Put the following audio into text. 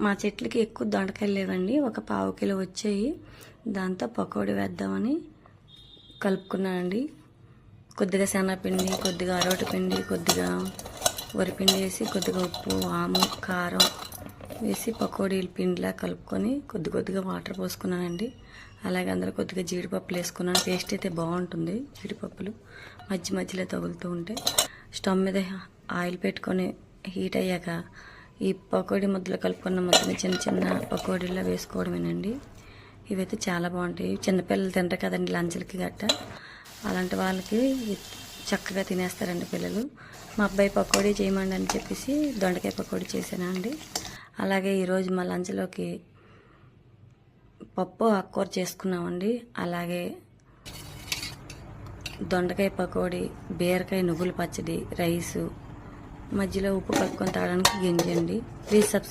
మా చెట్లకి ఎక్కువ దొండకాయలు లేవండి, ఒక పావు కిలో వచ్చాయి. దాంతో పకోడీ వేద్దామని కలుపుకున్నానండి. కొద్దిగా శనగపిండి, కొద్దిగా అరటి పిండి, కొద్దిగా వరిపిండి వేసి, కొద్దిగా ఉప్పు, ఆము, కారం వేసి పకోడీలు పిండిలా కలుపుకొని కొద్దిగా వాటర్ పోసుకున్నానండి. అలాగే అందులో కొద్దిగా జీడిపప్పులు వేసుకున్నాను. టేస్ట్ అయితే బాగుంటుంది. జీడిపప్పులు మధ్యలో తగులుతూ ఉంటే స్టవ్ మీద ఆయిల్ పెట్టుకొని హీట్ అయ్యాక ఈ పకోడీ ముద్దలు కలుపుకున్న ముద్దని చిన్న చిన్న పకోడీలా వేసుకోవడమేనండి. ఇవైతే చాలా బాగుంటాయి. చిన్నపిల్లలు తింటారు కదండి లంచ్లకి గట్ట, అలాంటి వాళ్ళకి చక్కగా తినేస్తారండి పిల్లలు. మా అబ్బాయి పకోడీ చేయమండి అని చెప్పేసి దొండకాయ పకోడీ చేశానండి. అలాగే ఈరోజు మా లంచ్లోకి పప్పు ఆకుకూర చేసుకున్నామండి. అలాగే దొండకాయ పకోడీ, బీరకాయ నువ్వుల పచ్చడి, రైసు, మధ్యలో ఉప్పు కలుపుకొని తాగడానికి గింజండి. ప్లీజ్